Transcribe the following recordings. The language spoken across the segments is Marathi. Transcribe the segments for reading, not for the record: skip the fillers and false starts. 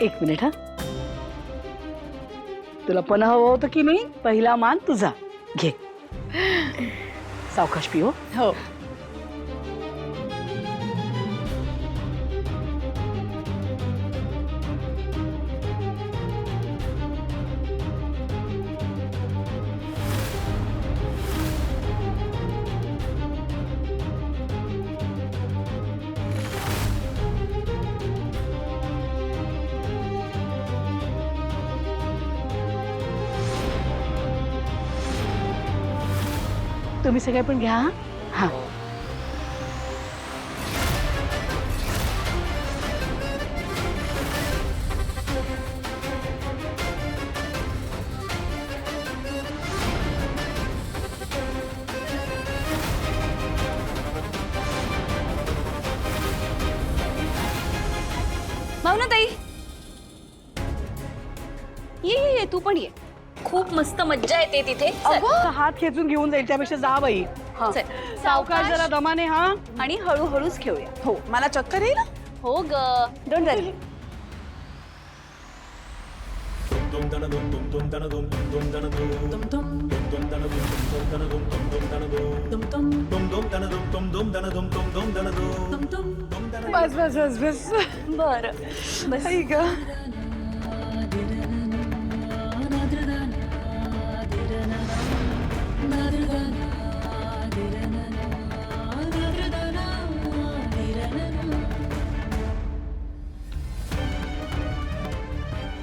एक मिनिट हा. तुला पण हवं होतं की नाही? पहिला मान तुझा. घे. सावकाश पिओ. हो. तुम्ही सगळे पण घ्या. हा. भावना ताई, ये तू पण ये. खूप मस्त मज्जा येते तिथे. अगं, हात खेचून घेऊन जाईल त्यापेक्षा जा बाई. चल, सावकाश जरा दमाने. हा. आणि हळूहळूच खेळूया. हो, मला चक्कर येईल. हो ग, डोंट वरी. बस बस बस बस. बरं बस. आई ग.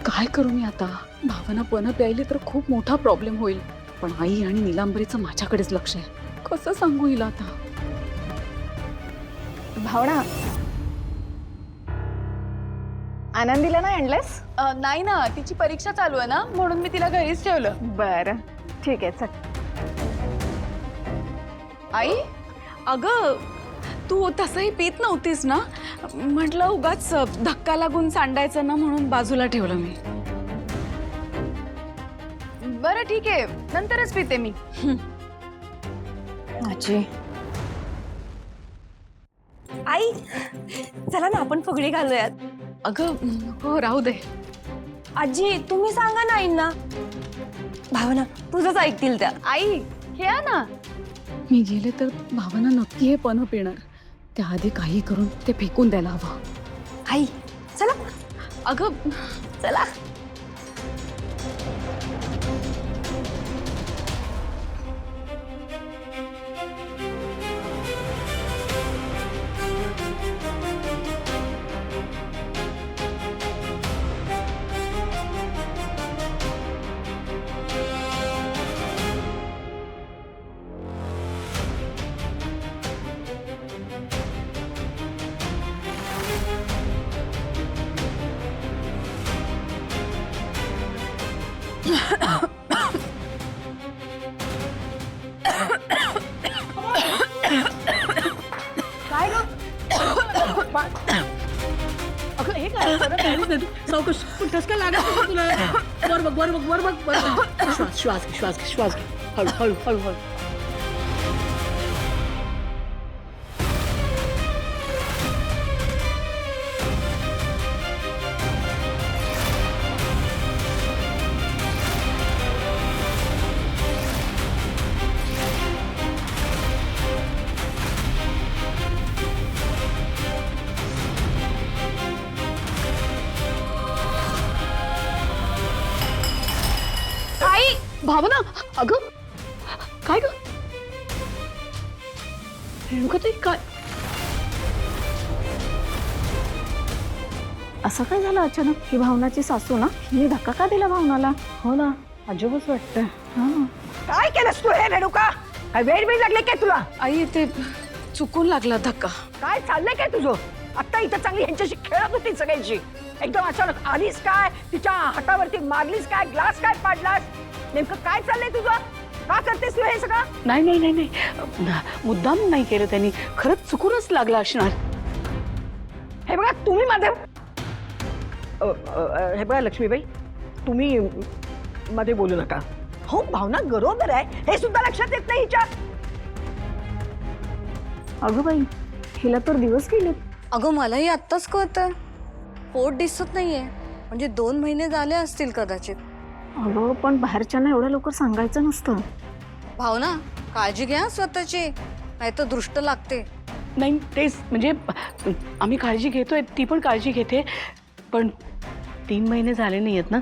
काय करू मी आता? भावना पण प्यायली तर खूप मोठा प्रॉब्लेम होईल. पण आई आणि नीलांबरीचं माझ्याकडेच लक्ष आहे. कसं सांगू हिला आता? भावना, आनंदीला नाही आणलंस? नाही ना, तिची परीक्षा चालू आहे ना, म्हणून मी तिला घरीच ठेवलं. बरं, ठीक आहे, चल. आई, अगं तू तसंही पीत नव्हतीस ना, म्हटलं उगाच धक्का लागून सांडायचं ना, म्हणून बाजूला ठेवलं मी. बरं ठीक आहे, नंतरच पिते मी. आजी, आई, चला ना आपण फुगडी घालूयात. अगं हो, राहू दे. आजी, तुम्ही सांगा ना आईंना. भावना, तुझंच ऐकतील त्या. आई, हे आ ना. मी गेले तर भावना नक्की हे पण पिणार. त्याआधी काही करून ते फेकून द्यायला हवं. आई, चला. अगं चला. काय ग? अगं हे काय? सावकाश. ठसका लागत तुला. वर बघ, वर बघ, वर बघ, वर बघ. श्वास श्वास घे, श्वास घे, श्वास घे. हळू हळू हळू हळू. भावना, अगं काय ग? रेणुकाताई, काय असं काय झालं अचानक? ही भावनाची सासू ना, हिने धक्का का दिला भावनाला? हो ना, अजबच वाटतंय. हा. काय केलंस तू हे रेणुका? काय वेळ वेळ लागले काय तुला? आई, ते चुकून लागला धक्का. काय चाललंय काय तुझं? आता इथं चांगली ह्यांच्याशी खेळत होती सगळ्यांची. एकदम अचानक आलीस काय? तिच्या हातावरती मारलीस काय? ग्लास काय पाडलास? नेमकं काय चाललंय तुझं? का करतेस तू हे सगळं? नाही नाही नाही नाही, मुद्दाम नाही केलं त्यांनी. खरंच चुकूनच लागला असणार. हे बघा तुम्ही माझे हे बघा लक्ष्मीबाई, तुम्ही मध्ये बोलू नका. हो, भावना गरोदर आहे हे सुद्धा लक्षात येत नाही हिच्या. अगं बाई, हिला तर दिवस गेले. अगं मलाही आत्ताच कळतंय. पोट दिसत नाहीये, म्हणजे 2 महिने झाले असतील कदाचित. अगं पण बाहेरच्यांना एवढ्या लवकर सांगायचं नसतं. भावना, काळजी घ्या स्वतःची, नाही तर दृष्ट लागते. नाही तेच म्हणजे आम्ही काळजी घेतोय, ती पण काळजी घेते, पण 3 महिने झाले नाही आहेत ना,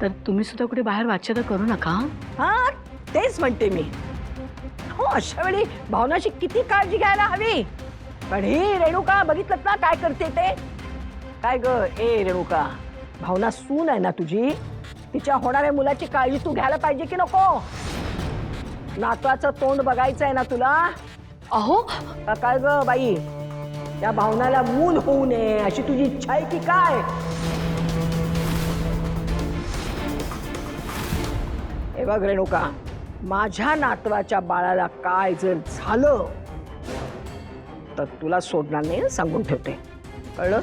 तर तुम्ही सुद्धा कुठे बाहेर वाच्यता करू नका. हा तेच म्हणते मी. हो अशा वेळी भावनाची किती काळजी घ्यायला हवी. पण ही रेणुका बघितलं ना काय करते ते. काय ग ए रेणुका, भावना सून आहे ना तुझी, तिच्या होणाऱ्या मुलाची काळजी तू घ्यायला पाहिजे की नको. नातवाचं तोंड बघायचं आहे ना तुला. अहो का काय ग बाई, त्या भावनाला मूल होऊ नये अशी तुझी इच्छा आहे की काय. हे बघ रेणुका, माझ्या नातवाच्या बाळाला काय जर झालं तर तुला सोडणार नाही, सांगून ठेवते, कळलं.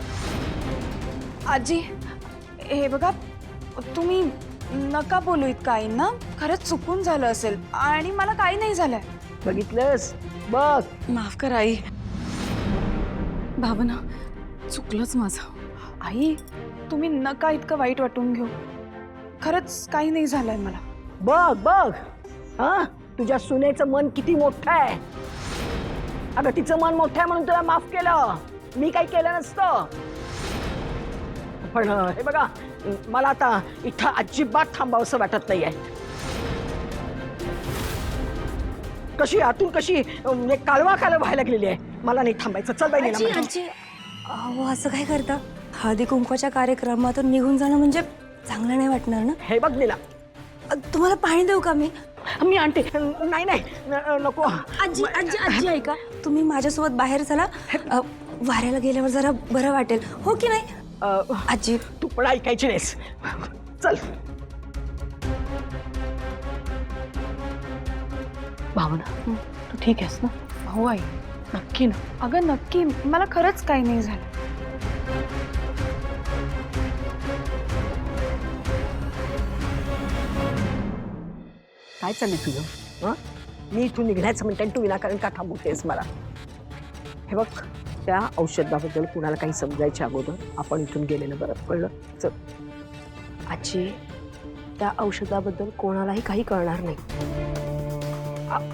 आजी हे बघा, तुम्ही नका बोलू इतकं आईंना. खरंच चुकून झालं असेल आणि मला काही नाही झालंय. बघितलंस बघ. माफ कर आई. भावना, चुकलंच माझं. आई तुम्ही नका इतकं वाईट वाटून घेऊ. खरंच काही नाही झालंय मला. बघ बघ, हा तुझ्या सुनेचं मन किती मोठं आहे. अगं तिचं मन मोठं आहे म्हणून तुला माफ केलं, मी काही केलं नसतं. पण हे बघा, मला आता इथं अजिबात थांबावंसं वाटत नाहीये. कशी आतून कशी एक कालवा व्हायला लागलेली आहे. मला नाही थांबायचं. चल बाई आजी, नीलम. आजी, अहो असं काय करता? हळदी कुंकवाच्या कार्यक्रमातून निघून जाणं म्हणजे चांगलं नाही वाटणार ना. हे बघ नीला, तुम्हाला पाणी देऊ का मी? मी आणते. नाही नाही नको. आजी आजी आजी ऐका, तुम्ही माझ्यासोबत बाहेर चला. वाऱ्याला गेल्यावर जरा बरं वाटेल, हो की नाही आजी? तू पण ऐकायची नाहीस. चल. भावना तू ठीक आहेस ना? हो आई. नक्की ना? अगं नक्की, मला खरंच काही नाही झालं. काय चाललंय तुझं? हं? मी इथून निघण्याचं म्हणते आणि तू विनाकारण का थांबवतेस मला? हे बघ, त्या औषधाबद्दल कुणाला काही समजायच्या अगोदर आपण इथून गेलेलं बरं, कळलं? चल. आजी, त्या औषधाबद्दल कोणालाही काही कळणार नाही.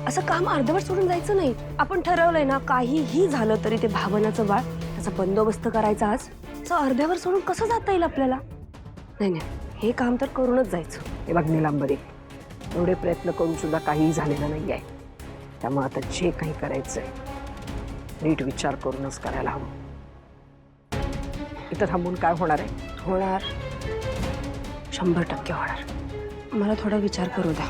असं काम अर्धवट सोडून जायचं नाही. आपण ठरवलंय ना, काहीही झालं तरी ते भावनाचं बाळ, त्याचा बंदोबस्त करायचा. आज असं अर्ध्यावर सोडून कसं जाता येईल आपल्याला? नाही नाही, हे काम तर करूनच जायचं. हे बघ निलांबरी, एवढे प्रयत्न करून सुद्धा काहीही झालेलं नाही आहे. त्यामुळे आता जे काही करायचंय नीट विचार करूनच करायला हवं. इथं थांबून काय होणार आहे? होणार, 100% होणार. मला थोडा विचार करू द्या.